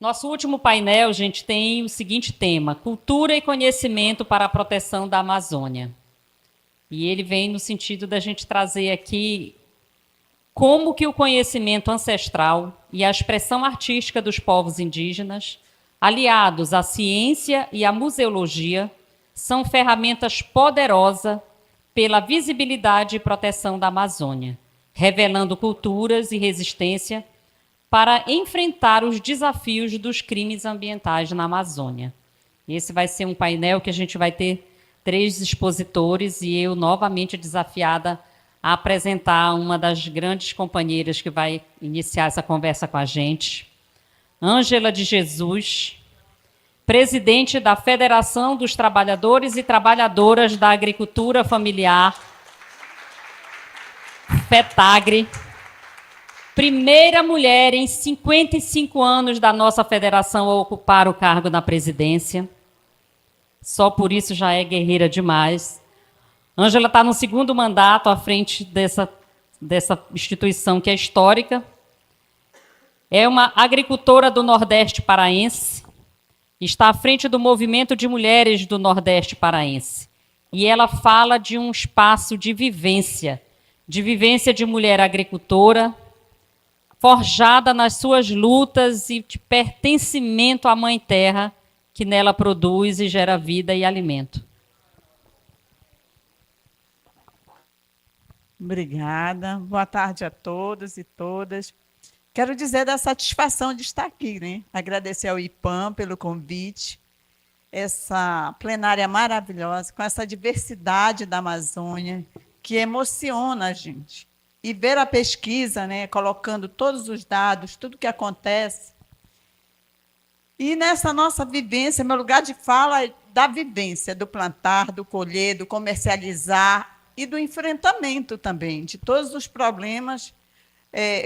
Nosso último painel, gente, tem o seguinte tema: cultura e conhecimento para a proteção da Amazônia. E ele vem no sentido da gente trazer aqui como que o conhecimento ancestral e a expressão artística dos povos indígenas, aliados à ciência e à museologia, são ferramentas poderosas pela visibilidade e proteção da Amazônia, revelando culturas e resistência para enfrentar os desafios dos crimes ambientais na Amazônia. Esse vai ser um painel que a gente vai ter 3 expositores e eu novamente desafiada a apresentar uma das grandes companheiras que vai iniciar essa conversa com a gente, Ângela de Jesus, presidente da Federação dos Trabalhadores e Trabalhadoras da Agricultura Familiar, FETAGRE, primeira mulher em 55 anos da nossa federação a ocupar o cargo na presidência. Só por isso já é guerreira demais. Ângela está no 2º mandato à frente dessa instituição que é histórica. É uma agricultora do Nordeste paraense. Está à frente do movimento de mulheres do Nordeste paraense. E ela fala de um espaço de vivência de mulher agricultora, forjada nas suas lutas e de pertencimento à Mãe Terra, que nela produz e gera vida e alimento. Obrigada. Boa tarde a todos e todas. Quero dizer da satisfação de estar aqui, né? Agradecer ao IPAM pelo convite, essa plenária maravilhosa, com essa diversidade da Amazônia, que emociona a gente. E ver a pesquisa, né, colocando todos os dados, tudo que acontece. E nessa nossa vivência, meu lugar de fala é da vivência, do plantar, do colher, do comercializar e do enfrentamento também, de todos os problemas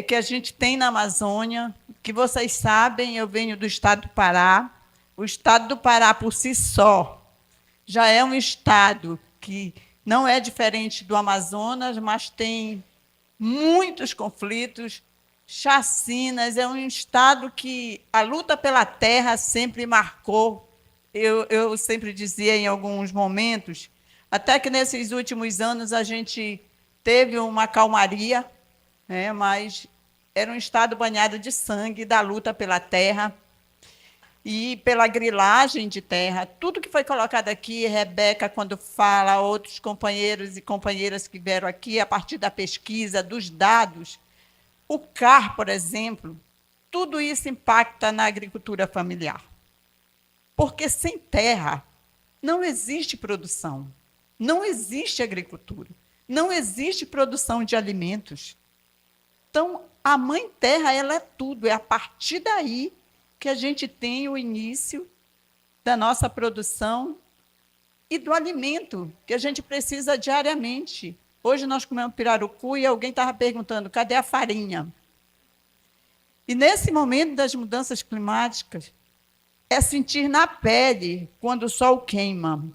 que a gente tem na Amazônia, que vocês sabem, eu venho do estado do Pará. O estado do Pará, por si só, já é um estado que não é diferente do Amazonas, mas tem muitos conflitos, chacinas. É um estado que a luta pela terra sempre marcou. Eu sempre dizia em alguns momentos, até que nesses últimos anos a gente teve uma calmaria, né, mas era um estado banhado de sangue da luta pela terra e pela grilagem de terra. Tudo que foi colocado aqui, Rebeca, quando fala, outros companheiros e companheiras que vieram aqui, a partir da pesquisa, dos dados, o CAR, por exemplo, tudo isso impacta na agricultura familiar. Porque sem terra não existe produção, não existe agricultura, não existe produção de alimentos. Então, a Mãe Terra, ela é tudo, é a partir daí que a gente tem o início da nossa produção e do alimento que a gente precisa diariamente. Hoje nós comemos pirarucu e alguém estava perguntando, cadê a farinha? E nesse momento das mudanças climáticas, é sentir na pele quando o sol queima.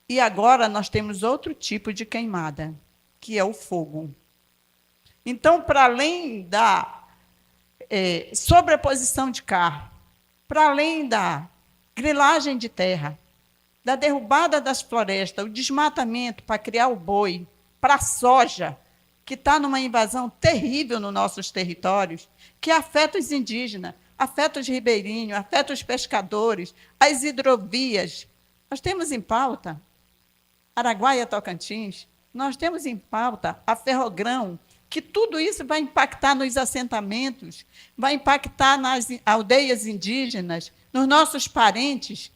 E agora nós temos outro tipo de queimada, que é o fogo. Então, para além da sobreposição de carro, para além da grilagem de terra, da derrubada das florestas, o desmatamento para criar o boi, para a soja, que está numa invasão terrível nos nossos territórios, que afeta os indígenas, afeta os ribeirinhos, afeta os pescadores, as hidrovias. Nós temos em pauta Araguaia, Tocantins, nós temos em pauta a Ferrogrão, que tudo isso vai impactar nos assentamentos, vai impactar nas aldeias indígenas, nos nossos parentes.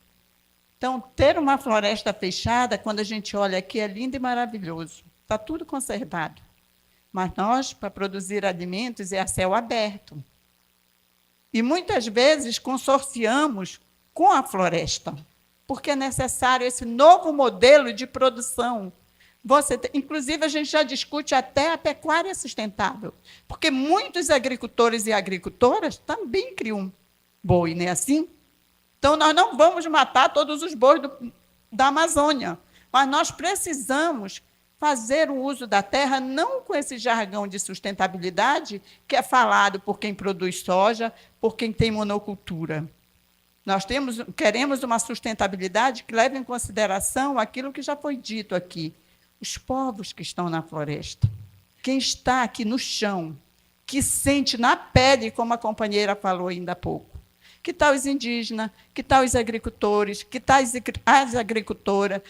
Então, ter uma floresta fechada, quando a gente olha aqui, é lindo e maravilhoso. Está tudo conservado. Mas nós, para produzir alimentos, é a céu aberto. E, muitas vezes, consorciamos com a floresta, porque é necessário esse novo modelo de produção. Inclusive, a gente já discute até a pecuária sustentável, porque muitos agricultores e agricultoras também criam boi, não é assim? Então, nós não vamos matar todos os bois da Amazônia, mas nós precisamos fazer o uso da terra não com esse jargão de sustentabilidade que é falado por quem produz soja, por quem tem monocultura. Nós queremos uma sustentabilidade que leve em consideração aquilo que já foi dito aqui. Os povos que estão na floresta. Quem está aqui no chão, que sente na pele, como a companheira falou ainda há pouco. Que tal os indígenas? Que tal os agricultores? Que tal as agricultoras?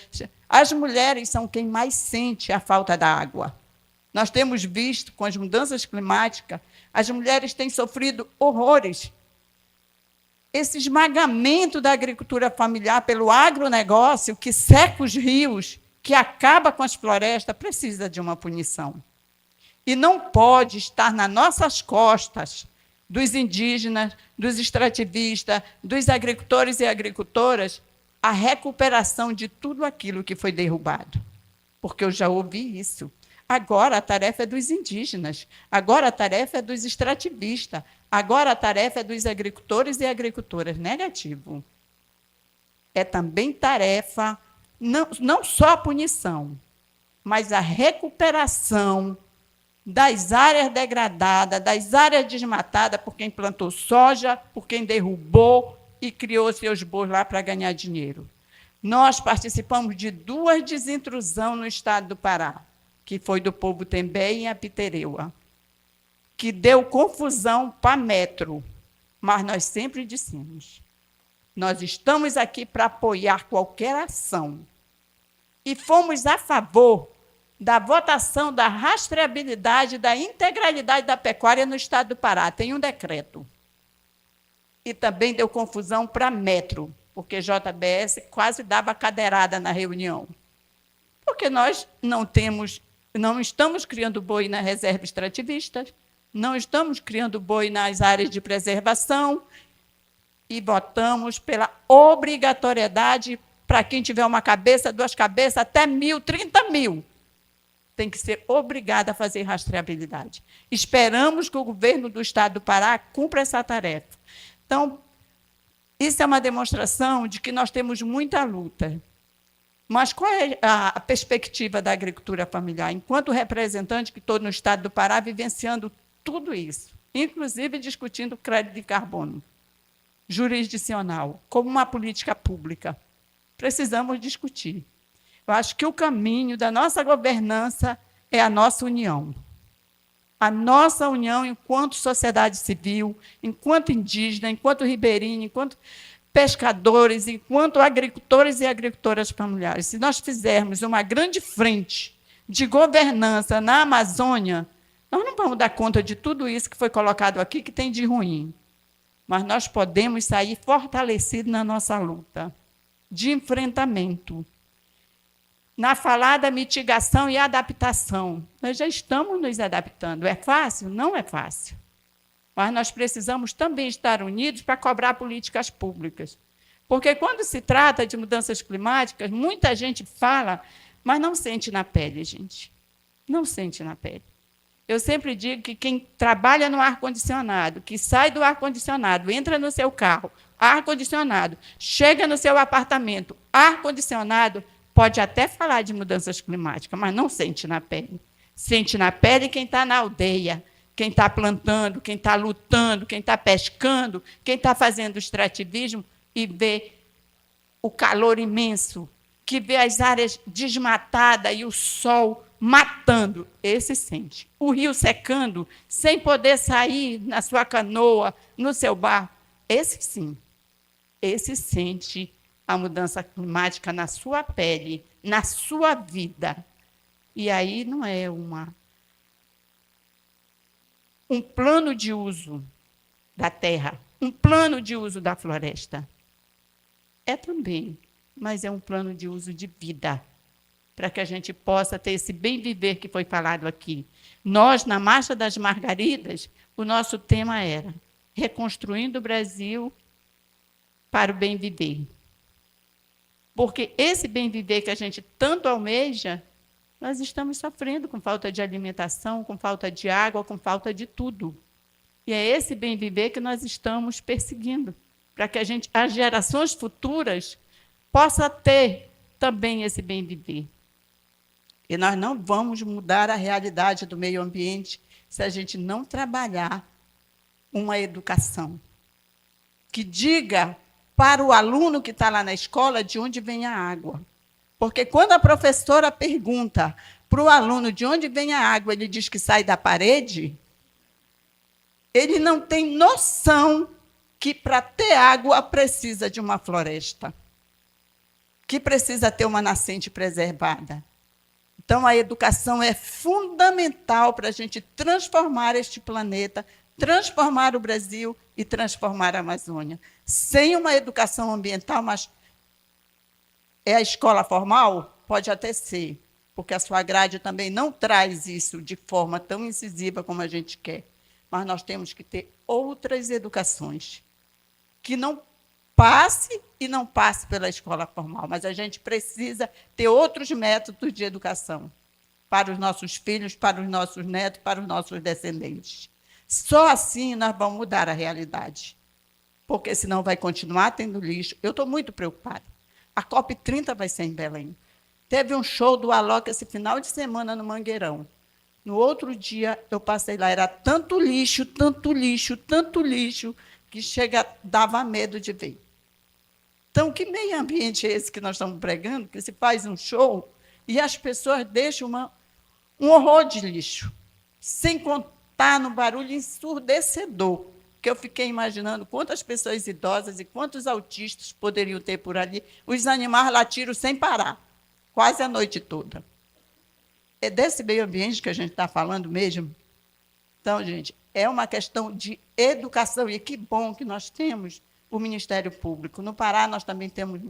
As mulheres são quem mais sente a falta da água. Nós temos visto, com as mudanças climáticas, as mulheres têm sofrido horrores. Esse esmagamento da agricultura familiar pelo agronegócio, que seca os rios, que acaba com as florestas, precisa de uma punição. E não pode estar nas nossas costas dos indígenas, dos extrativistas, dos agricultores e agricultoras, a recuperação de tudo aquilo que foi derrubado. Porque eu já ouvi isso. Agora a tarefa é dos indígenas, agora a tarefa é dos extrativistas, agora a tarefa é dos agricultores e agricultoras. Negativo. É também tarefa, não só a punição, mas a recuperação das áreas degradadas, das áreas desmatadas por quem plantou soja, por quem derrubou e criou seus bois lá para ganhar dinheiro. Nós participamos de 2 desintrusões no estado do Pará, que foi do povo Tembé em Apitereua, que deu confusão para metro, mas nós sempre dissemos, nós estamos aqui para apoiar qualquer ação. E fomos a favor da votação da rastreabilidade, da integralidade da pecuária no estado do Pará. Tem um decreto. E também deu confusão para metro, porque JBS quase dava cadeirada na reunião. Porque nós não estamos criando boi na reserva extrativista, não estamos criando boi nas áreas de preservação e votamos pela obrigatoriedade para quem tiver uma cabeça, 2 cabeças, até 1.000, 30 mil. Tem que ser obrigada a fazer rastreabilidade. Esperamos que o governo do estado do Pará cumpra essa tarefa. Então, isso é uma demonstração de que nós temos muita luta. Mas qual é a perspectiva da agricultura familiar? Enquanto representante que estou no estado do Pará vivenciando tudo isso, inclusive discutindo crédito de carbono jurisdicional, como uma política pública, precisamos discutir. Eu acho que o caminho da nossa governança é a nossa união. A nossa união enquanto sociedade civil, enquanto indígena, enquanto ribeirinho, enquanto pescadores, enquanto agricultores e agricultoras familiares. Se nós fizermos uma grande frente de governança na Amazônia, nós não vamos dar conta de tudo isso que foi colocado aqui, que tem de ruim. Mas nós podemos sair fortalecidos na nossa luta de enfrentamento. Na falada mitigação e adaptação, nós já estamos nos adaptando. É fácil? Não é fácil. Mas nós precisamos também estar unidos para cobrar políticas públicas. Porque, quando se trata de mudanças climáticas, muita gente fala, mas não sente na pele, gente. Não sente na pele. Eu sempre digo que quem trabalha no ar-condicionado, que sai do ar-condicionado, entra no seu carro, ar-condicionado, chega no seu apartamento, ar-condicionado, pode até falar de mudanças climáticas, mas não sente na pele. Sente na pele quem está na aldeia, quem está plantando, quem está lutando, quem está pescando, quem está fazendo extrativismo e vê o calor imenso, que vê as áreas desmatadas e o sol matando. Esse sente. O rio secando, sem poder sair na sua canoa, no seu barco. Esse sim. Esse sente a mudança climática na sua pele, na sua vida. E aí não é um plano de uso da terra, um plano de uso da floresta. É também, mas é um plano de uso de vida, para que a gente possa ter esse bem viver que foi falado aqui. Nós, na Marcha das Margaridas, o nosso tema era reconstruindo o Brasil para o bem viver. Porque esse bem viver que a gente tanto almeja, nós estamos sofrendo com falta de alimentação, com falta de água, com falta de tudo. E é esse bem viver que nós estamos perseguindo, para que as gerações futuras possam ter também esse bem viver. E nós não vamos mudar a realidade do meio ambiente se a gente não trabalhar uma educação que diga para o aluno que está lá na escola de onde vem a água. Porque quando a professora pergunta para o aluno de onde vem a água, ele diz que sai da parede, ele não tem noção que para ter água precisa de uma floresta, que precisa ter uma nascente preservada. Então, a educação é fundamental para a gente transformar este planeta, transformar o Brasil e transformar a Amazônia. Sem uma educação ambiental, mas é a escola formal? Pode até ser, porque a sua grade também não traz isso de forma tão incisiva como a gente quer. Mas nós temos que ter outras educações, que não passe e não passe pela escola formal, mas a gente precisa ter outros métodos de educação para os nossos filhos, para os nossos netos, para os nossos descendentes. Só assim nós vamos mudar a realidade, porque senão vai continuar tendo lixo. Eu estou muito preocupada. A COP30 vai ser em Belém. Teve um show do Alok esse final de semana no Mangueirão. No outro dia, eu passei lá, era tanto lixo, que dava medo de ver. Então, que meio ambiente é esse que nós estamos pregando, que se faz um show e as pessoas deixam um horror de lixo, sem contar no barulho ensurdecedor, que eu fiquei imaginando quantas pessoas idosas e quantos autistas poderiam ter por ali. Os animais latiram sem parar, quase a noite toda. É desse meio ambiente que a gente está falando mesmo? Então, gente, é uma questão de educação, e que bom que nós temos o Ministério Público. No Pará, nós também temos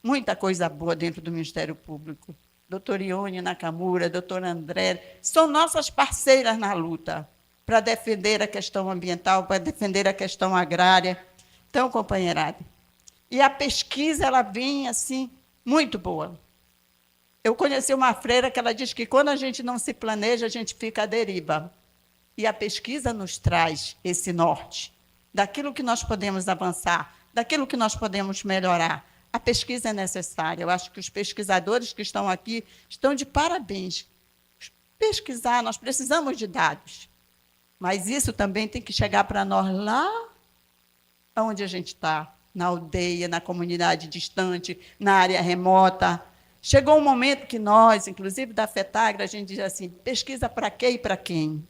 muita coisa boa dentro do Ministério Público. Doutor Ione Nakamura, doutor André, são nossas parceiras na luta para defender a questão ambiental, para defender a questão agrária. Então, companheirada, e a pesquisa ela vem assim muito boa. Eu conheci uma freira que ela diz que quando a gente não se planeja, a gente fica à deriva. E a pesquisa nos traz esse norte, daquilo que nós podemos avançar, daquilo que nós podemos melhorar. A pesquisa é necessária. Eu acho que os pesquisadores que estão aqui estão de parabéns. Pesquisar, nós precisamos de dados. Mas isso também tem que chegar para nós lá onde a gente está, na aldeia, na comunidade distante, na área remota. Chegou um momento que nós, inclusive da FETAGRA, a gente diz assim, pesquisa para quê e para quem?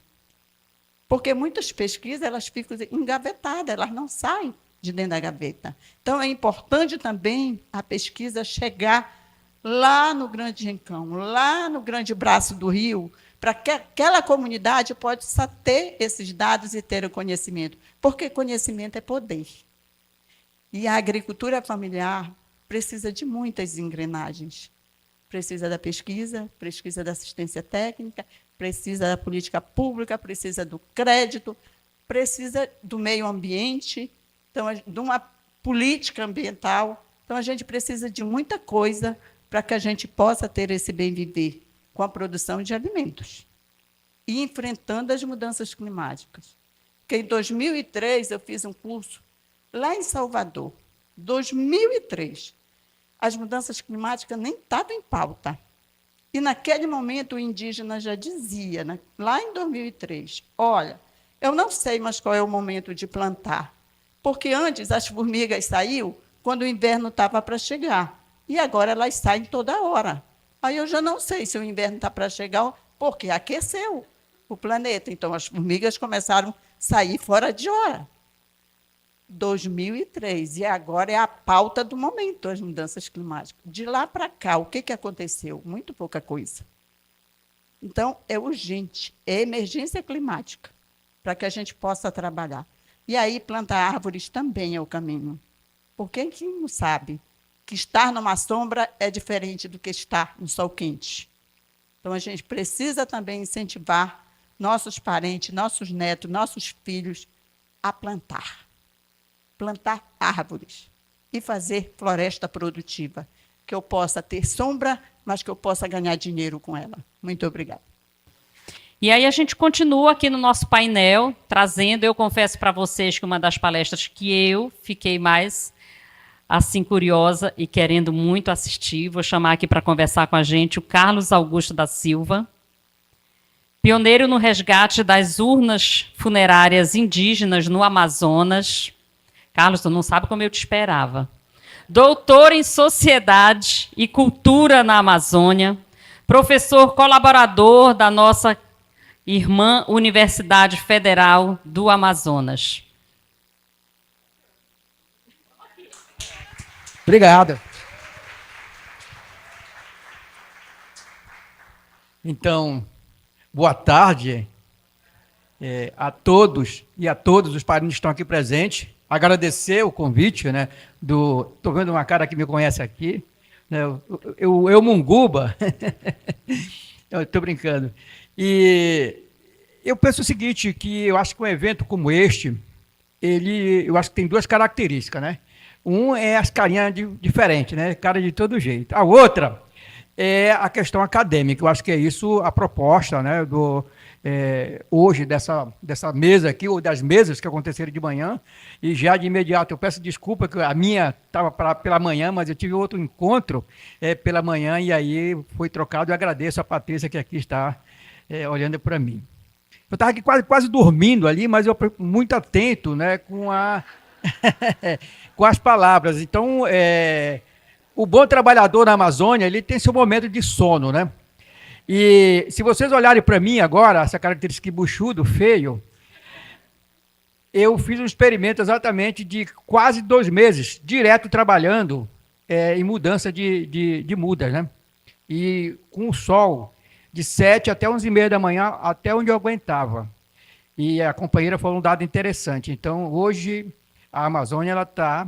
Porque muitas pesquisas elas ficam engavetadas, elas não saem de dentro da gaveta. Então, é importante também a pesquisa chegar lá no Grande Rincão, lá no grande braço do rio, para que aquela comunidade possa ter esses dados e ter o conhecimento. Porque conhecimento é poder. E a agricultura familiar precisa de muitas engrenagens. Precisa da pesquisa da assistência técnica, precisa da política pública, precisa do crédito, precisa do meio ambiente, então, de uma política ambiental. Então, a gente precisa de muita coisa para que a gente possa ter esse bem viver com a produção de alimentos e enfrentando as mudanças climáticas. Porque em 2003 eu fiz um curso lá em Salvador, 2003. As mudanças climáticas nem estavam em pauta. E, naquele momento, o indígena já dizia, né, lá em 2003, olha, eu não sei mais qual é o momento de plantar, porque antes as formigas saíam quando o inverno estava para chegar, e agora elas saem toda hora. Aí eu já não sei se o inverno está para chegar, porque aqueceu o planeta. Então, as formigas começaram a sair fora de hora. 2003, e agora é a pauta do momento, as mudanças climáticas. De lá para cá, o que aconteceu? Muito pouca coisa. Então, é urgente, é emergência climática, para que a gente possa trabalhar. E aí, plantar árvores também é o caminho. Porque quem não sabe que estar numa sombra é diferente do que estar no sol quente. Então, a gente precisa também incentivar nossos parentes, nossos netos, nossos filhos a plantar árvores e fazer floresta produtiva, que eu possa ter sombra, mas que eu possa ganhar dinheiro com ela. Muito obrigada. E aí a gente continua aqui no nosso painel, trazendo, eu confesso para vocês que uma das palestras que eu fiquei mais assim curiosa e querendo muito assistir, vou chamar aqui para conversar com a gente o Carlos Augusto da Silva, pioneiro no resgate das urnas funerárias indígenas no Amazonas. Carlos, tu não sabe como eu te esperava. doutor em Sociedade e Cultura na Amazônia, professor colaborador da nossa irmã Universidade Federal do Amazonas. Obrigado. Então, boa tarde a todos e a todos os parentes que estão aqui presentes. Agradecer o convite, né? Estou vendo uma cara que me conhece aqui, né? Eu Munguba. Estou brincando. E eu penso o seguinte, que eu acho que um evento como este, eu acho que tem duas características, né? Um é as carinhas diferentes, né? Cara de todo jeito. A outra é a questão acadêmica. Eu acho que é isso a proposta, né, hoje dessa mesa aqui, ou das mesas que aconteceram de manhã. E já de imediato, eu peço desculpa, que a minha estava pela manhã, mas eu tive outro encontro pela manhã, e aí foi trocado. Eu agradeço a Patrícia, que aqui está olhando para mim. Eu estava aqui quase dormindo ali, mas eu muito atento, né, com com as palavras. Então, o bom trabalhador na Amazônia, ele tem seu momento de sono, né? E se vocês olharem para mim agora, essa característica buchudo, feio, eu fiz um experimento exatamente de quase 2 meses, direto trabalhando em mudança de mudas, né? E com o sol, de 7 até 11h30 da manhã, até onde eu aguentava. E a companheira falou um dado interessante. Então, hoje, a Amazônia está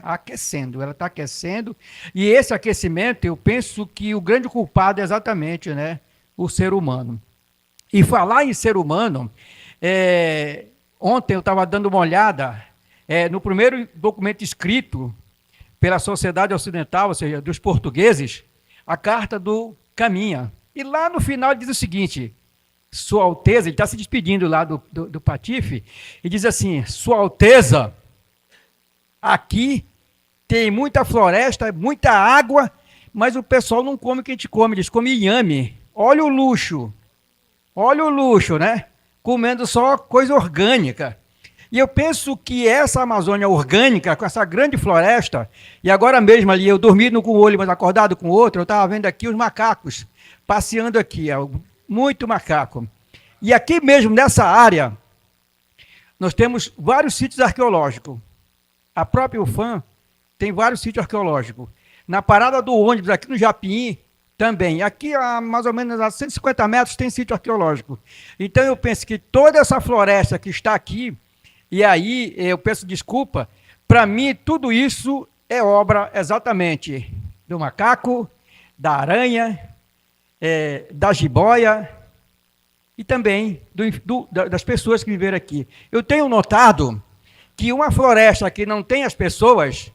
aquecendo, ela está aquecendo, e esse aquecimento, eu penso que o grande culpado é exatamente, né, o ser humano. E falar em ser humano, ontem eu estava dando uma olhada no primeiro documento escrito pela Sociedade Ocidental, ou seja, dos portugueses, a Carta do Caminha. E lá no final diz o seguinte: Sua Alteza, ele está se despedindo lá do Patife, e diz assim: Sua Alteza, aqui tem muita floresta, muita água, mas o pessoal não come o que a gente come, eles comem inhame. Olha o luxo, né? Comendo só coisa orgânica. E eu penso que essa Amazônia orgânica, com essa grande floresta, e agora mesmo ali, eu dormindo com um olho, mas acordado com o outro, eu estava vendo aqui os macacos, passeando aqui, muito macaco. E aqui mesmo, nessa área, nós temos vários sítios arqueológicos. A própria UFAM tem vários sítios arqueológicos. Na parada do ônibus, aqui no Japim, também. Aqui, mais ou menos a 150 metros, tem sítio arqueológico. Então, eu penso que toda essa floresta que está aqui, e aí eu peço desculpa, para mim, tudo isso é obra exatamente do macaco, da aranha, da jiboia e também das pessoas que viveram aqui. Eu tenho notado que uma floresta que não tem as pessoas,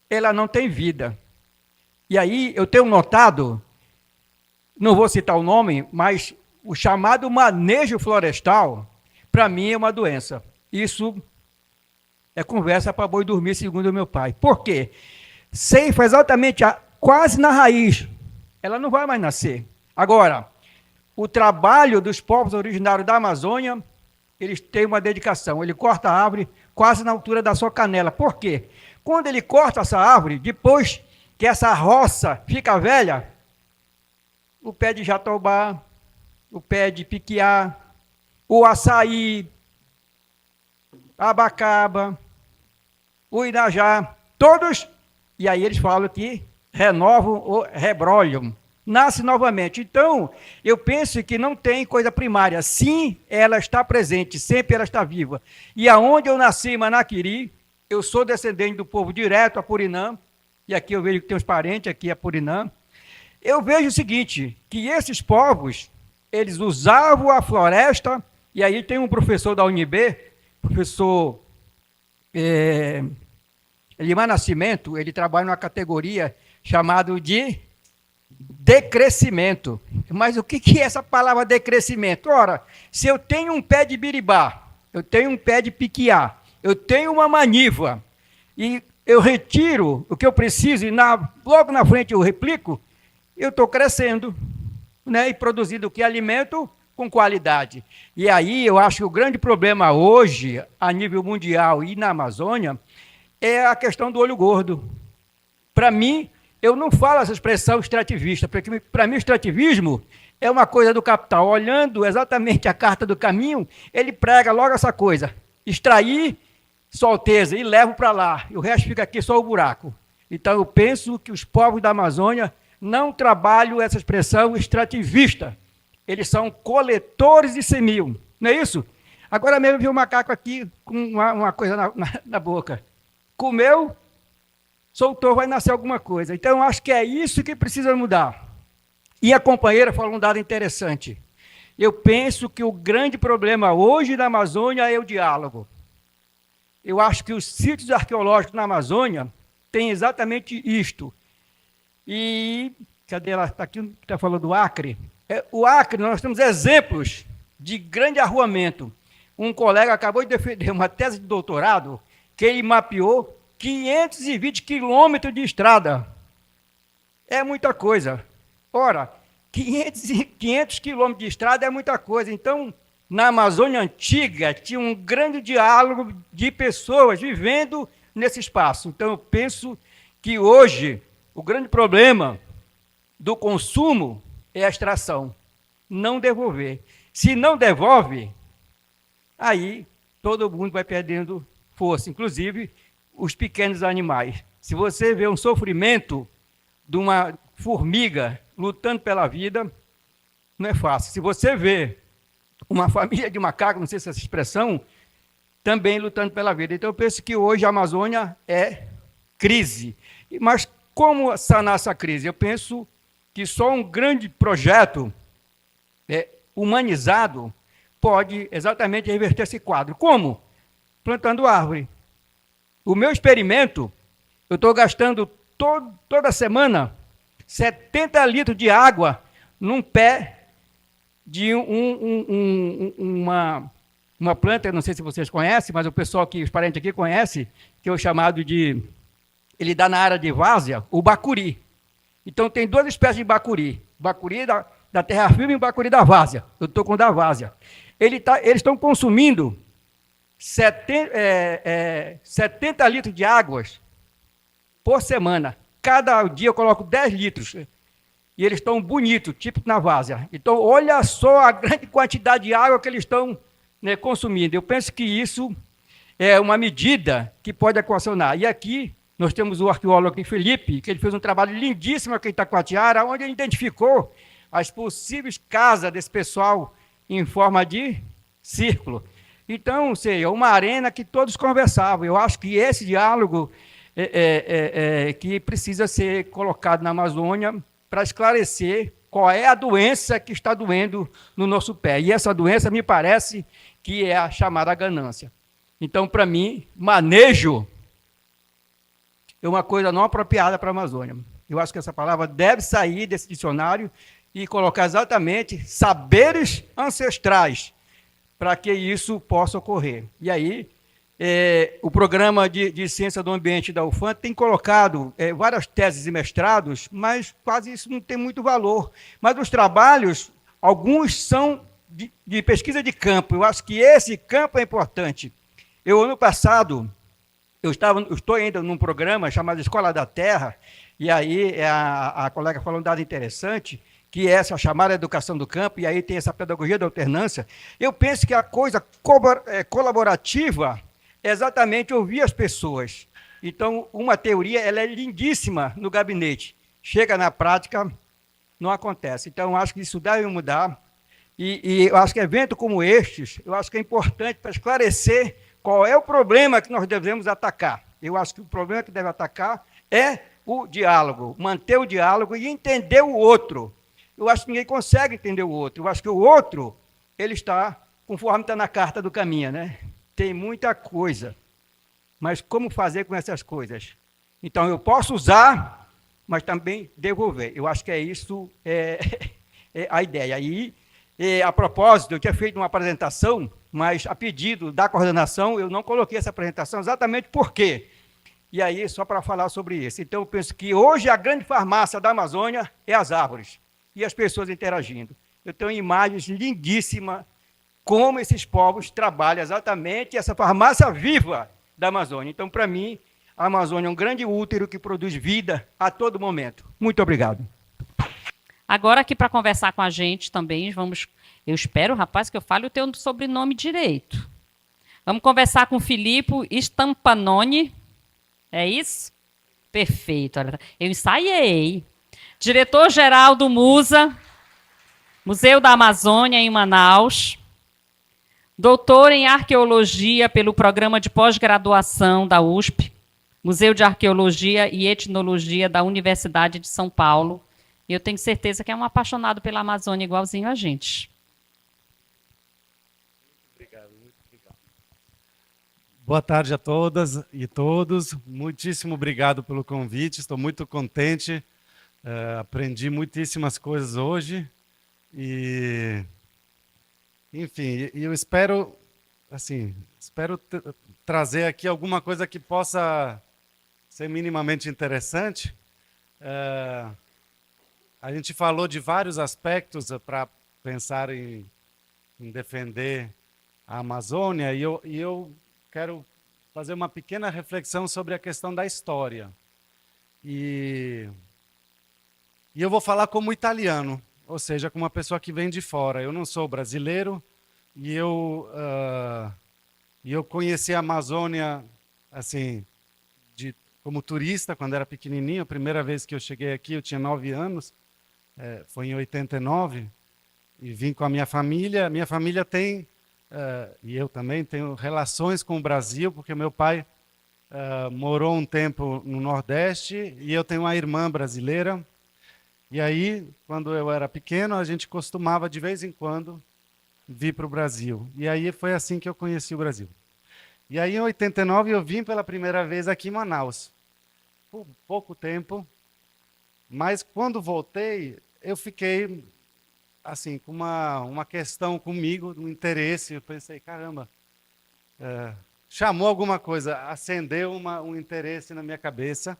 ela não tem vida. E aí eu tenho notado, não vou citar o nome, mas o chamado manejo florestal, para mim é uma doença. Isso é conversa para boi dormir, segundo o meu pai. Por quê? Ceifa exatamente quase na raiz. Ela não vai mais nascer. Agora, o trabalho dos povos originários da Amazônia, eles têm uma dedicação. Ele corta a árvore quase na altura da sua canela. Por quê? Quando ele corta essa árvore, depois que essa roça fica velha, o pé de jatobá, o pé de piquiá, o açaí, a abacaba, o inajá, todos, e aí eles falam que renovam ou rebrolham, nasce novamente. Então, eu penso que não tem coisa primária. Sim, ela está presente, sempre ela está viva. E aonde eu nasci, em Manaquiri, eu sou descendente do povo direto, Apurinã, e aqui eu vejo que tem uns parentes aqui, Apurinã. Eu vejo o seguinte, que esses povos, eles usavam a floresta, e aí tem um professor da UNB, professor Elimar Nascimento, ele trabalha numa categoria chamada de decrescimento. Mas o que é essa palavra decrescimento? Ora, se eu tenho um pé de biribá, eu tenho um pé de piquiá, eu tenho uma maniva, e eu retiro o que eu preciso, e logo na frente eu replico, eu estou crescendo, né, e produzindo o que? Alimento com qualidade. E aí eu acho que o grande problema hoje, a nível mundial e na Amazônia, é a questão do olho gordo. Para mim, eu não falo essa expressão extrativista, porque para mim o extrativismo é uma coisa do capital. Olhando exatamente a carta do caminho, ele prega logo essa coisa: extrair solteza e levo para lá, e o resto fica aqui só o buraco. Então eu penso que os povos da Amazônia não trabalham essa expressão extrativista. Eles são coletores de semeio, não é isso? Agora mesmo vi um macaco aqui com uma coisa na boca. Comeu, soltou, vai nascer alguma coisa. Então eu acho que é isso que precisa mudar. E a companheira falou um dado interessante. Eu penso que o grande problema hoje na Amazônia é o diálogo. Eu acho que os sítios arqueológicos na Amazônia têm exatamente isto. E, cadê ela? Está aqui, está falando do Acre. O Acre, nós temos exemplos de grande arruamento. Um colega acabou de defender uma tese de doutorado que ele mapeou 520 quilômetros de estrada. É muita coisa. Ora, 500 quilômetros de estrada é muita coisa. Então, na Amazônia Antiga, tinha um grande diálogo de pessoas vivendo nesse espaço. Então, eu penso que hoje o grande problema do consumo é a extração, não devolver. Se não devolve, aí todo mundo vai perdendo força, inclusive os pequenos animais. Se você vê um sofrimento de uma formiga lutando pela vida, não é fácil. Se você vê uma família de macacos, não sei se essa expressão, também lutando pela vida. Então, eu penso que hoje a Amazônia é crise. Mas como sanar essa crise? Eu penso que só um grande projeto humanizado pode exatamente reverter esse quadro. Como? Plantando árvore. O meu experimento, eu estou gastando toda semana 70 litros de água num pé de uma planta, eu não sei se vocês conhecem, mas o pessoal aqui, os parentes aqui conhecem, que é o chamado de, ele dá na área de várzea, o bacuri. Então tem duas espécies de bacuri. Bacuri da terra firme e bacuri da várzea. Eu estou com o da várzea. Eles estão consumindo 70 litros de águas por semana. Cada dia eu coloco 10 litros. E eles estão bonitos, tipo na várzea. Então, olha só a grande quantidade de água que eles estão consumindo. Eu penso que isso é uma medida que pode equacionar. E aqui nós temos o arqueólogo aqui, Felipe, que ele fez um trabalho lindíssimo aqui em Itacoatiara, onde ele identificou as possíveis casas desse pessoal em forma de círculo. Então, ou seja, uma arena que todos conversavam. Eu acho que esse diálogo que precisa ser colocado na Amazônia para esclarecer qual é a doença que está doendo no nosso pé. E essa doença me parece que é a chamada ganância. Então, para mim, manejo é uma coisa não apropriada para a Amazônia. Eu acho que essa palavra deve sair desse dicionário e colocar exatamente saberes ancestrais para que isso possa ocorrer. E aí, o programa de ciência do ambiente da UFAM tem colocado várias teses e mestrados, mas quase isso não tem muito valor. Mas os trabalhos, alguns são de pesquisa de campo. Eu acho que esse campo é importante. Ano passado, eu estou ainda num programa chamado Escola da Terra, e aí a colega falou um dado interessante, que é essa chamada educação do campo, e aí tem essa pedagogia da alternância. Eu penso que a coisa colaborativa é exatamente ouvir as pessoas. Então, uma teoria ela é lindíssima no gabinete. Chega na prática, não acontece. Então, eu acho que isso deve mudar. E eu acho que eventos como estes, eu acho que é importante para esclarecer qual é o problema que nós devemos atacar. Eu acho que o problema que deve atacar é o diálogo, manter o diálogo e entender o outro. Eu acho que ninguém consegue entender o outro. Eu acho que o outro, ele está, conforme está na carta do caminho, né? Tem muita coisa, mas como fazer com essas coisas? Então, eu posso usar, mas também devolver. Eu acho que é isso a ideia. E, a propósito, eu tinha feito uma apresentação, mas a pedido da coordenação, eu não coloquei essa apresentação exatamente por quê? E aí, só para falar sobre isso. Então, eu penso que hoje a grande farmácia da Amazônia é as árvores e as pessoas interagindo. Eu tenho imagens lindíssimas como esses povos trabalham exatamente essa farmácia viva da Amazônia. Então, para mim, A Amazônia é um grande útero que produz vida a todo momento. Muito obrigado. Agora aqui para conversar com a gente também, vamos. Eu espero, rapaz, que eu fale o teu sobrenome direito. Vamos conversar com o Filipe Stampanoni. É isso? Perfeito. Olha, eu ensaiei. Diretor-geral do MUSA, Museu da Amazônia, em Manaus. Doutor em Arqueologia pelo Programa de Pós-Graduação da USP, Museu de Arqueologia e Etnologia da Universidade de São Paulo. E eu tenho certeza que é um apaixonado pela Amazônia igualzinho a gente. Muito obrigado. Boa tarde a todas e todos. Muitíssimo obrigado pelo convite. Estou muito contente. Aprendi muitíssimas coisas hoje. E, enfim, eu espero, assim, trazer aqui alguma coisa que possa ser minimamente interessante. A gente falou de vários aspectos para pensar em defender a Amazônia, e eu quero fazer uma pequena reflexão sobre a questão da história. E eu vou falar como italiano, ou seja, como uma pessoa que vem de fora. Eu não sou brasileiro, e eu conheci a Amazônia assim, como turista, quando era pequenininho. A primeira vez que eu cheguei aqui, eu tinha 9 anos, foi em 89, e vim com a minha família. Minha família tem, e eu também tenho relações com o Brasil, porque meu pai morou um tempo no Nordeste, e eu tenho uma irmã brasileira. E aí, quando eu era pequeno, a gente costumava, de vez em quando, vir para o Brasil. E aí foi assim que eu conheci o Brasil. E aí, em 89, eu vim pela primeira vez aqui em Manaus. Por pouco tempo, mas quando voltei, eu fiquei assim, com uma questão comigo, um interesse. Eu pensei, caramba, chamou alguma coisa, acendeu um interesse na minha cabeça.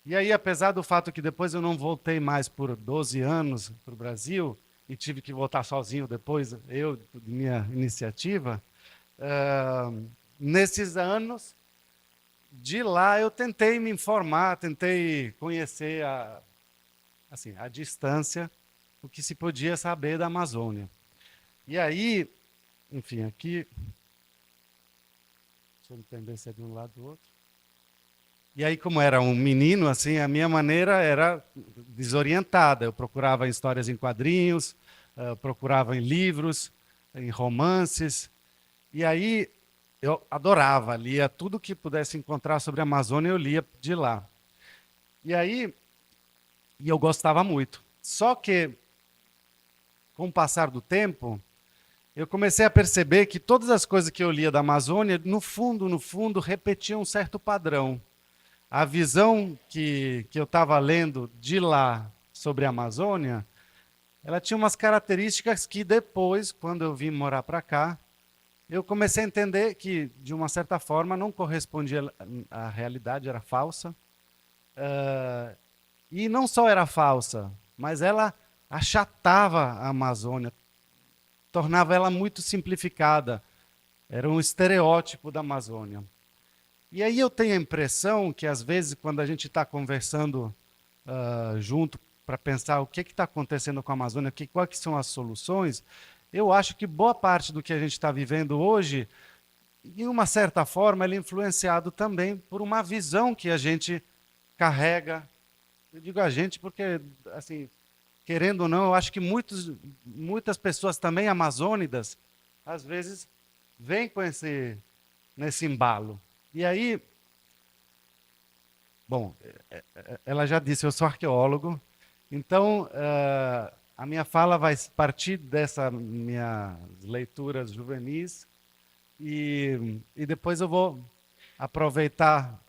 E aí, apesar do fato que depois eu não voltei mais por 12 anos para o Brasil, e tive que voltar sozinho depois, eu, de minha iniciativa, nesses anos, de lá eu tentei me informar, tentei conhecer a distância o que se podia saber da Amazônia. E aí, enfim, aqui, deixa eu entender se é de um lado ou do outro. E aí, como era um menino, assim, a minha maneira era desorientada. Eu procurava em histórias em quadrinhos, procurava em livros, em romances. E aí eu adorava, lia tudo que pudesse encontrar sobre a Amazônia, eu lia de lá. E aí, eu gostava muito. Só que, com o passar do tempo, eu comecei a perceber que todas as coisas que eu lia da Amazônia, no fundo, repetiam um certo padrão. A visão que eu estava lendo de lá sobre a Amazônia, ela tinha umas características que depois, quando eu vim morar para cá, eu comecei a entender que, de uma certa forma, não correspondia à realidade, era falsa. E não só era falsa, mas ela achatava a Amazônia, tornava ela muito simplificada. Era um estereótipo da Amazônia. E aí eu tenho a impressão que, às vezes, quando a gente está conversando junto para pensar o que está acontecendo com a Amazônia, quais são as soluções, eu acho que boa parte do que a gente está vivendo hoje, de uma certa forma, ele é influenciado também por uma visão que a gente carrega. Eu digo a gente porque, assim, querendo ou não, eu acho que muitas pessoas também amazônidas, às vezes, vêm com nesse embalo. E aí, bom, ela já disse, eu sou arqueólogo, então a minha fala vai partir dessas minhas leituras juvenis e depois eu vou aproveitar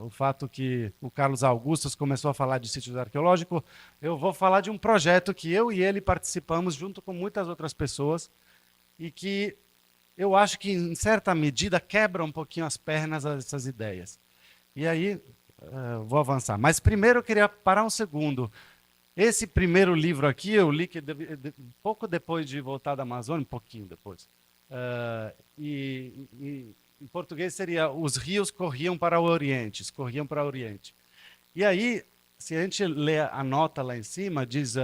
o fato que o Carlos Augustus começou a falar de sítios arqueológicos. Eu vou falar de um projeto que eu e ele participamos junto com muitas outras pessoas e que eu acho que, em certa medida, quebra um pouquinho as pernas dessas ideias. E aí, vou avançar. Mas primeiro eu queria parar um segundo. Esse primeiro livro aqui, eu li pouco depois de voltar da Amazônia, um pouquinho depois. E em português seria os rios corriam para o Oriente, escorriam para o Oriente. E aí, se a gente lê a nota lá em cima, diz,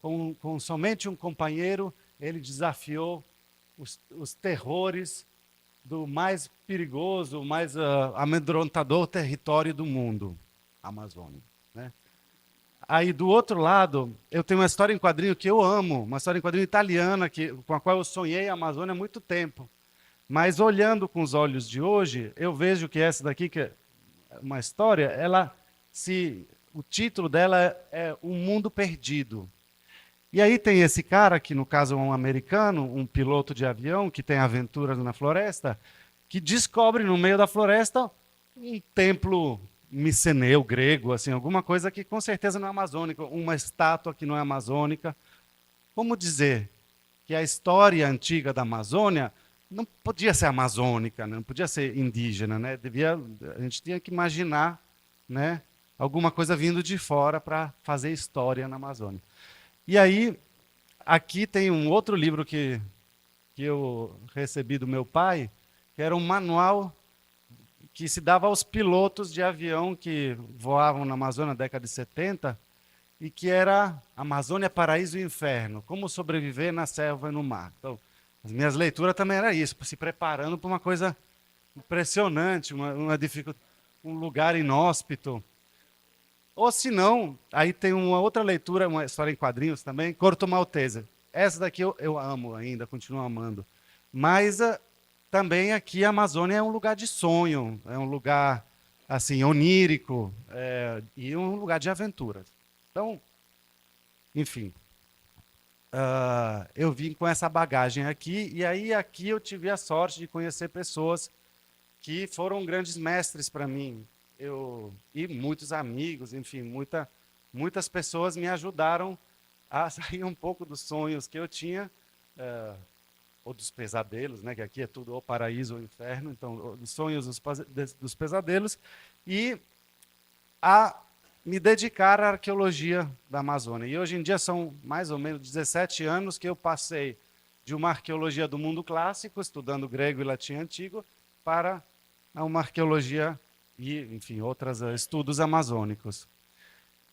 com somente um companheiro, ele desafiou os terrores do mais perigoso, mais amedrontador território do mundo, a Amazônia, né? Aí, do outro lado, eu tenho uma história em quadrinho que eu amo, uma história em quadrinho italiana, com a qual eu sonhei a Amazônia há muito tempo. Mas, olhando com os olhos de hoje, eu vejo que essa daqui, que é uma história, o título dela é O Mundo Perdido. E aí tem esse cara, que no caso é um americano, um piloto de avião, que tem aventuras na floresta, que descobre no meio da floresta um templo miceneu, grego, assim, alguma coisa que com certeza não é amazônica, uma estátua que não é amazônica. Como dizer que a história antiga da Amazônia não podia ser amazônica, não podia ser indígena, né? A gente tinha que imaginar, né, alguma coisa vindo de fora para fazer história na Amazônia. E aí, aqui tem um outro livro que eu recebi do meu pai, que era um manual que se dava aos pilotos de avião que voavam na Amazônia na década de 70, e que era Amazônia, Paraíso e Inferno, como sobreviver na selva e no mar. Então, as minhas leituras também era isso, se preparando para uma coisa impressionante, um lugar inóspito. Ou se não, aí tem uma outra leitura, uma história em quadrinhos também, Corto Maltese. Essa daqui eu amo ainda, continuo amando. Mas também aqui a Amazônia é um lugar de sonho, é um lugar assim onírico, e um lugar de aventuras. Então, enfim, eu vim com essa bagagem aqui, e aí aqui eu tive a sorte de conhecer pessoas que foram grandes mestres para mim. E muitos amigos, enfim, muitas pessoas me ajudaram a sair um pouco dos sonhos que eu tinha, ou dos pesadelos, né, que aqui é tudo ou paraíso ou inferno, então, dos sonhos, dos pesadelos, e a me dedicar à arqueologia da Amazônia. E hoje em dia são mais ou menos 17 anos que eu passei de uma arqueologia do mundo clássico, estudando grego e latim antigo, para uma arqueologia e, enfim, outros estudos amazônicos.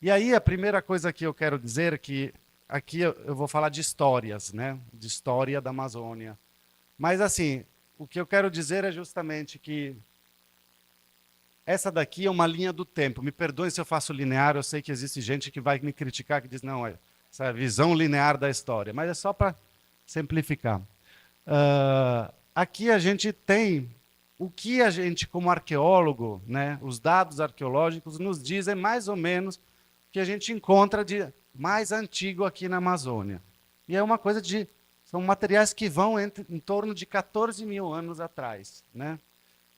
E aí a primeira coisa que eu quero dizer é que aqui eu vou falar de histórias, né? De história da Amazônia. Mas, assim, o que eu quero dizer é justamente que essa daqui é uma linha do tempo. Me perdoem se eu faço linear, eu sei que existe gente que vai me criticar, que diz, não, essa é a visão linear da história. Mas é só para simplificar. Aqui a gente tem o que a gente, como arqueólogo, né, os dados arqueológicos nos dizem mais ou menos o que a gente encontra de mais antigo aqui na Amazônia. E é uma coisa são materiais que vão em torno de 14 mil anos atrás, né?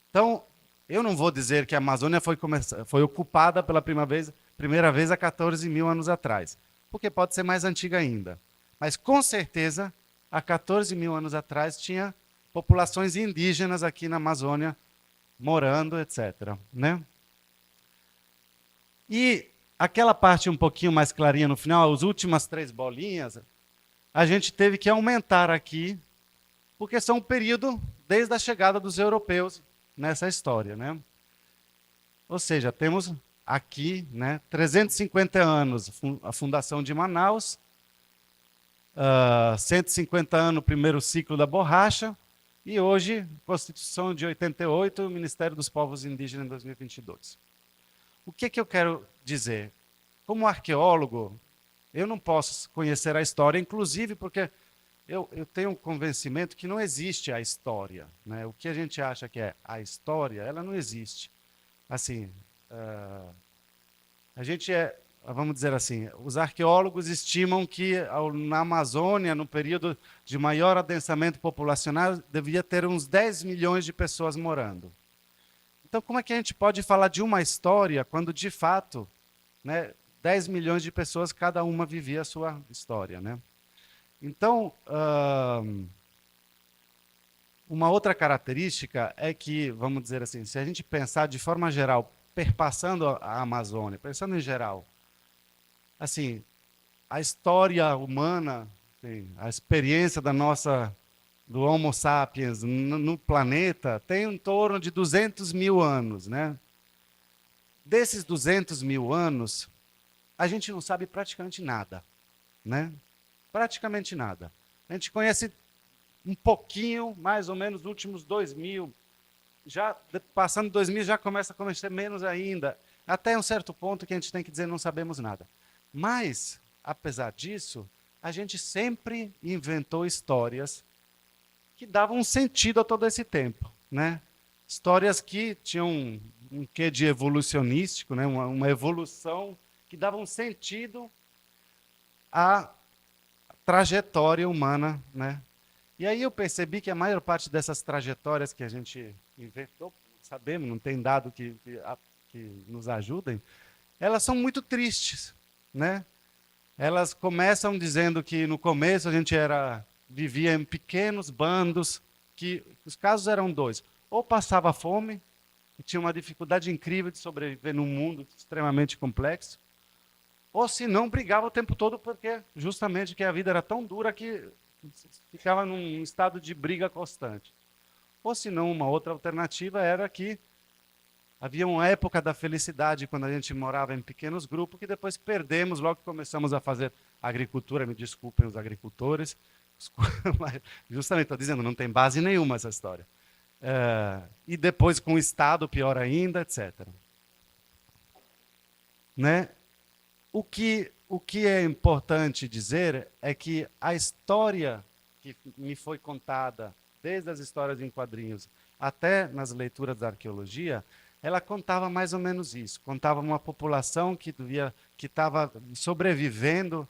Então, eu não vou dizer que a Amazônia foi ocupada pela primeira vez há 14 mil anos atrás, porque pode ser mais antiga ainda. Mas, com certeza, há 14 mil anos atrás tinha populações indígenas aqui na Amazônia morando, etc., né? E aquela parte um pouquinho mais clarinha no final, as últimas 3 bolinhas, a gente teve que aumentar aqui, porque são um período desde a chegada dos europeus nessa história, né? Ou seja, temos aqui, né, 350 anos a fundação de Manaus, 150 anos o primeiro ciclo da borracha, e hoje, Constituição de 88, o Ministério dos Povos Indígenas em 2022. O que eu quero dizer? Como arqueólogo, eu não posso conhecer a história, inclusive porque eu tenho um convencimento que não existe a história, né? O que a gente acha que é a história, ela não existe. Assim, a gente vamos dizer assim, os arqueólogos estimam que na Amazônia, no período de maior adensamento populacional, devia ter uns 10 milhões de pessoas morando. Então, como é que a gente pode falar de uma história quando, de fato, né, 10 milhões de pessoas, cada uma vivia a sua história, né? Então, uma outra característica é que, vamos dizer assim, se a gente pensar de forma geral, perpassando a Amazônia, pensando em geral, assim, a história humana, assim, a experiência da nossa do Homo sapiens no planeta tem em torno de 200 mil anos, né? Desses 200 mil anos, a gente não sabe praticamente nada, né? Praticamente nada. A gente conhece um pouquinho, mais ou menos, nos últimos 2000. Já passando 2000 já começa a conhecer menos ainda. Até um certo ponto que a gente tem que dizer não sabemos nada. Mas, apesar disso, a gente sempre inventou histórias que davam um sentido a todo esse tempo, né? Histórias que tinham um quê de evolucionístico, né? Uma evolução que dava um sentido à trajetória humana, né? E aí eu percebi que a maior parte dessas trajetórias que a gente inventou, sabemos, não tem dado que nos ajudem, elas são muito tristes, né? Elas começam dizendo que no começo a gente vivia em pequenos bandos, que os casos eram dois: ou passava fome e tinha uma dificuldade incrível de sobreviver num mundo extremamente complexo, ou se não brigava o tempo todo porque justamente que a vida era tão dura que ficava num estado de briga constante. Ou se não, uma outra alternativa era que havia uma época da felicidade quando a gente morava em pequenos grupos que depois perdemos logo que começamos a fazer agricultura. Me desculpem os agricultores, mas justamente estou dizendo, não tem base nenhuma essa história. E depois com o Estado, pior ainda, etc. Né? O que é importante dizer é que a história que me foi contada, desde as histórias em quadrinhos até nas leituras da arqueologia, ela contava mais ou menos isso. Contava uma população que estava sobrevivendo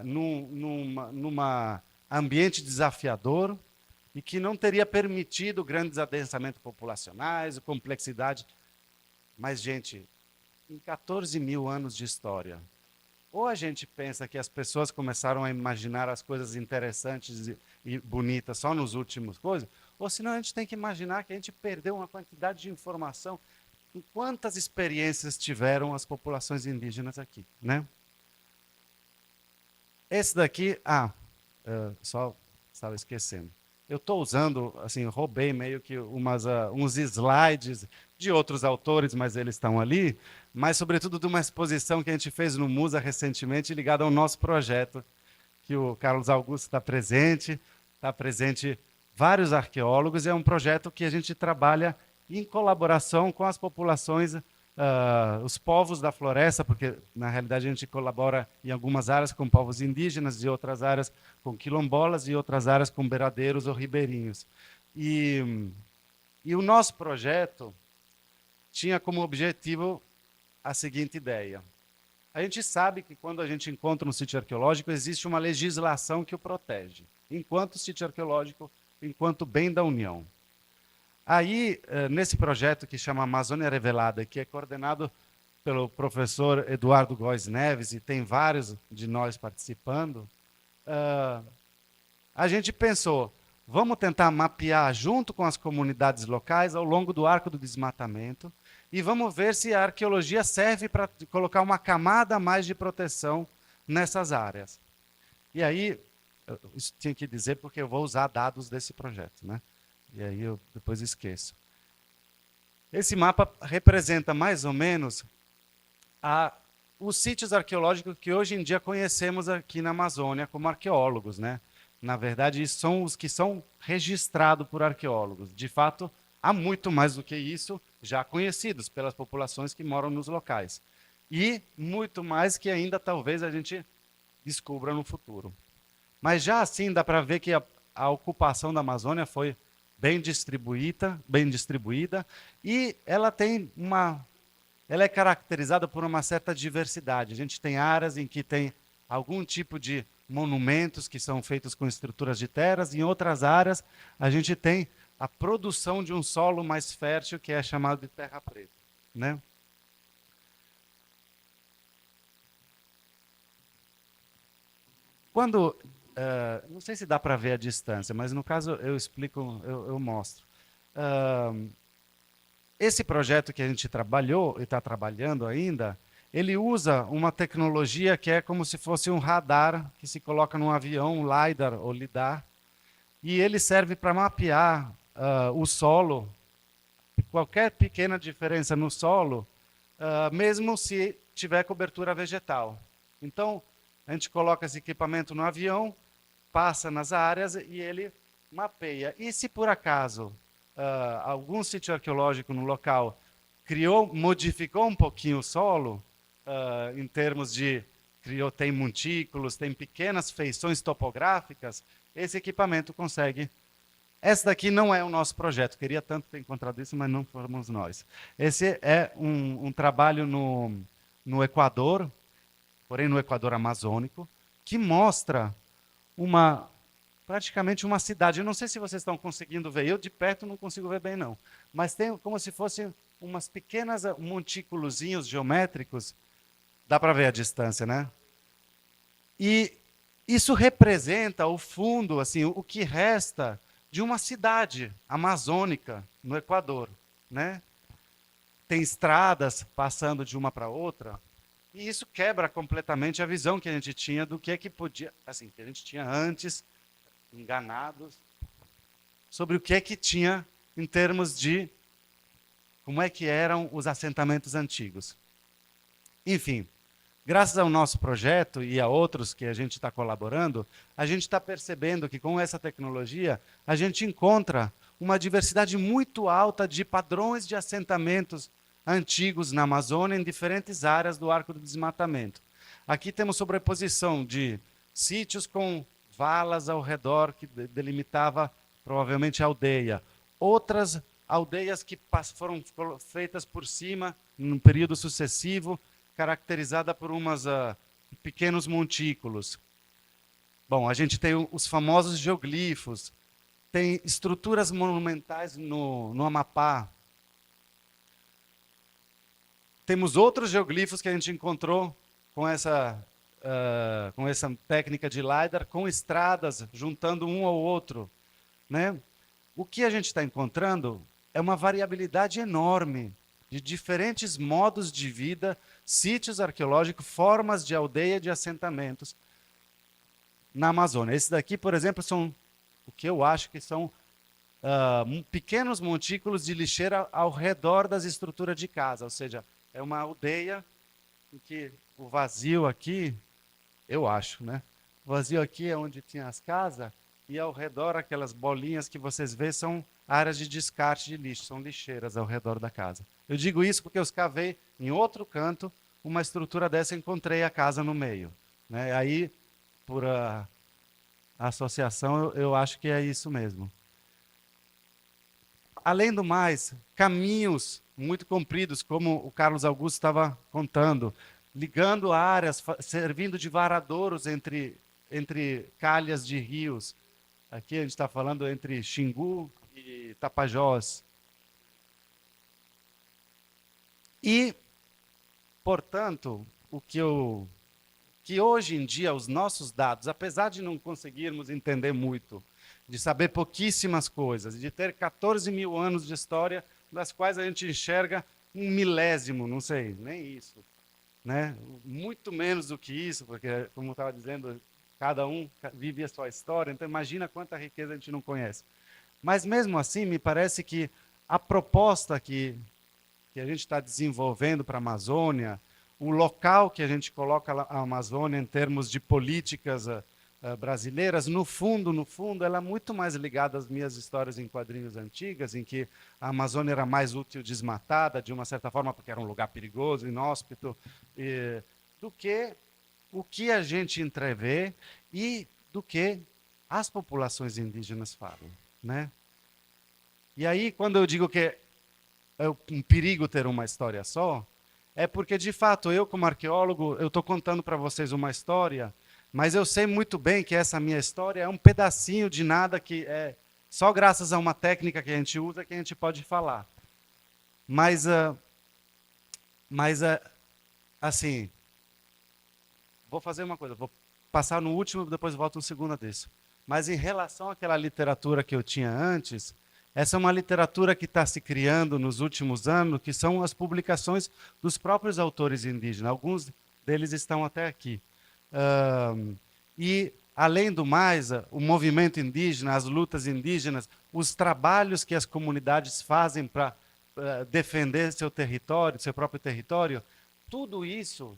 num ambiente desafiador e que não teria permitido grandes adensamentos populacionais, complexidade. Mas, gente, em 14 mil anos de história, ou a gente pensa que as pessoas começaram a imaginar as coisas interessantes e bonitas só nos últimos coisas, ou senão a gente tem que imaginar que a gente perdeu uma quantidade de informação em quantas experiências tiveram as populações indígenas aqui, né? Esse daqui, só estava esquecendo. Eu estou usando, assim, roubei meio que uns slides de outros autores, mas eles estão ali, mas sobretudo de uma exposição que a gente fez no Musa recentemente, ligada ao nosso projeto, que o Carlos Augusto está presente vários arqueólogos, e é um projeto que a gente trabalha em colaboração com as populações, os povos da floresta, porque na realidade a gente colabora em algumas áreas com povos indígenas, e outras áreas com quilombolas, e outras áreas com beradeiros ou ribeirinhos. E o nosso projeto tinha como objetivo a seguinte ideia: a gente sabe que quando a gente encontra um sítio arqueológico, existe uma legislação que o protege, enquanto sítio arqueológico, enquanto bem da União. Aí, nesse projeto que chama Amazônia Revelada, que é coordenado pelo professor Eduardo Góes Neves, e tem vários de nós participando, a gente pensou, vamos tentar mapear junto com as comunidades locais ao longo do arco do desmatamento, e vamos ver se a arqueologia serve para colocar uma camada a mais de proteção nessas áreas. E aí, isso tinha que dizer porque eu vou usar dados desse projeto, né? E aí eu depois esqueço. Esse mapa representa mais ou menos os sítios arqueológicos que hoje em dia conhecemos aqui na Amazônia como arqueólogos, né? Na verdade, são os que são registrados por arqueólogos. De fato, há muito mais do que isso já conhecidos pelas populações que moram nos locais. E muito mais que ainda talvez a gente descubra no futuro. Mas já assim dá para ver que a ocupação da Amazônia foi bem distribuída, e ela é caracterizada por uma certa diversidade. A gente tem áreas em que tem algum tipo de monumentos que são feitos com estruturas de terras, e em outras áreas a gente tem a produção de um solo mais fértil, que é chamado de terra preta, né? Não sei se dá para ver a distância, mas no caso eu explico, eu mostro. Esse projeto que a gente trabalhou e está trabalhando ainda, ele usa uma tecnologia que é como se fosse um radar que se coloca num avião, um LiDAR ou LIDAR, e ele serve para mapear o solo, qualquer pequena diferença no solo, mesmo se tiver cobertura vegetal. Então, a gente coloca esse equipamento no avião, passa nas áreas e ele mapeia. E se por acaso algum sítio arqueológico no local modificou um pouquinho o solo, em termos de tem montículos, tem pequenas feições topográficas, esse equipamento consegue. Esse daqui não é o nosso projeto, queria tanto ter encontrado isso, mas não fomos nós. Esse é um trabalho no Equador, porém no Equador amazônico, que mostra praticamente uma cidade. Eu não sei se vocês estão conseguindo ver, eu de perto não consigo ver bem não, mas tem como se fossem umas pequenas montículozinhos geométricos, dá para ver a distância, né? E isso representa o fundo, assim, o que resta de uma cidade amazônica no Equador, né? Tem estradas passando de uma para outra, e isso quebra completamente a visão que a gente tinha do que podia, assim, que a gente tinha antes, enganados, sobre o que tinha em termos de como é que eram os assentamentos antigos. Enfim, graças ao nosso projeto e a outros que a gente está colaborando, a gente está percebendo que com essa tecnologia a gente encontra uma diversidade muito alta de padrões de assentamentos antigos na Amazônia em diferentes áreas do arco do desmatamento. Aqui temos sobreposição de sítios com valas ao redor que delimitava provavelmente a aldeia. Outras aldeias que foram feitas por cima num período sucessivo, caracterizada por pequenos montículos. Bom, a gente tem os famosos geoglifos, tem estruturas monumentais no Amapá. Temos outros geoglifos que a gente encontrou com essa técnica de LiDAR, com estradas, juntando um ao outro, né? O que a gente está encontrando é uma variabilidade enorme de diferentes modos de vida, sítios arqueológicos, formas de aldeia, de assentamentos na Amazônia. Esses daqui, por exemplo, são o que eu acho que são pequenos montículos de lixeira ao redor das estruturas de casa, ou seja, é uma aldeia em que o vazio aqui, eu acho, né? O vazio aqui é onde tinha as casas, e ao redor aquelas bolinhas que vocês vê são áreas de descarte de lixo, são lixeiras ao redor da casa. Eu digo isso porque eu escavei em outro canto uma estrutura dessa e encontrei a casa no meio, né? Aí, por associação, eu acho que é isso mesmo. Além do mais, caminhos muito compridos, como o Carlos Augusto estava contando, ligando áreas, servindo de varadouros entre calhas de rios. Aqui a gente está falando entre Xingu e Tapajós. E, portanto, que hoje em dia os nossos dados, apesar de não conseguirmos entender muito, de saber pouquíssimas coisas, de ter 14 mil anos de história, das quais a gente enxerga 1/1000, não sei, nem isso, né? Muito menos do que isso, porque, como eu estava dizendo, cada um vive a sua história, então imagina quanta riqueza a gente não conhece. Mas mesmo assim, me parece que a proposta que a gente está desenvolvendo para a Amazônia, o local que a gente coloca a Amazônia em termos de políticas brasileiras, no fundo, ela é muito mais ligada às minhas histórias em quadrinhos antigas, em que a Amazônia era mais útil desmatada, de uma certa forma, porque era um lugar perigoso, inóspito, do que o que a gente entrevê e do que as populações indígenas falam, né? E aí, quando eu digo que é um perigo ter uma história só, é porque, de fato, eu, como arqueólogo, eu estou contando para vocês uma história, mas eu sei muito bem que essa minha história é um pedacinho de nada que é só graças a uma técnica que a gente usa que a gente pode falar. Mas assim, vou fazer uma coisa, vou passar no último, depois volto no segundo desse. Mas em relação àquela literatura que eu tinha antes, essa é uma literatura que está se criando nos últimos anos, que são as publicações dos próprios autores indígenas. Alguns deles estão até aqui. E além do mais, o movimento indígena, as lutas indígenas, os trabalhos que as comunidades fazem para defender seu território, seu próprio território, tudo isso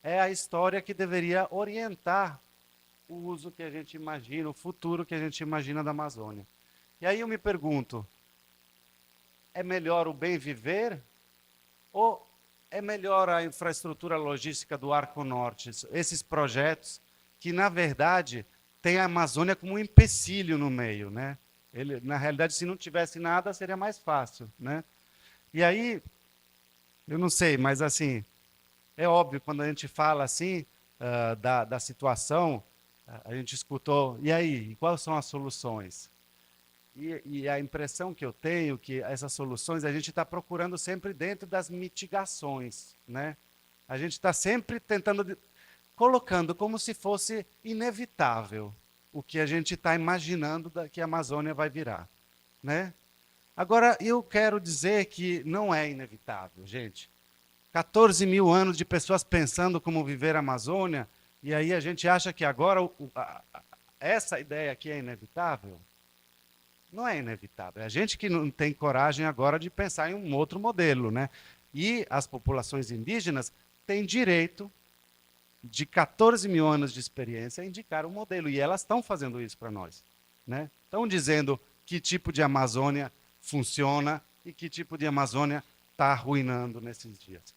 é a história que deveria orientar o uso que a gente imagina, o futuro que a gente imagina da Amazônia. E aí eu me pergunto, é melhor o bem viver ou é melhor a infraestrutura logística do Arco Norte? Esses projetos que, na verdade, têm a Amazônia como um empecilho no meio, né? Ele, na realidade, se não tivesse nada, seria mais fácil, né? E aí, eu não sei, mas assim, é óbvio, quando a gente fala assim, da situação, a gente escutou, e aí, quais são as soluções? E a impressão que eu tenho que essas soluções a gente está procurando sempre dentro das mitigações, né? A gente está sempre tentando, colocando como se fosse inevitável o que a gente está imaginando que a Amazônia vai virar, né? Agora, eu quero dizer que não é inevitável, gente. 14 mil anos de pessoas pensando como viver a Amazônia, e aí a gente acha que agora essa ideia aqui é inevitável? Não é inevitável. É a gente que não tem coragem agora de pensar em um outro modelo, né? E as populações indígenas têm direito, de 14 mil anos de experiência, a indicar um modelo. E elas estão fazendo isso para nós, né? Estão dizendo que tipo de Amazônia funciona e que tipo de Amazônia está arruinando nesses dias.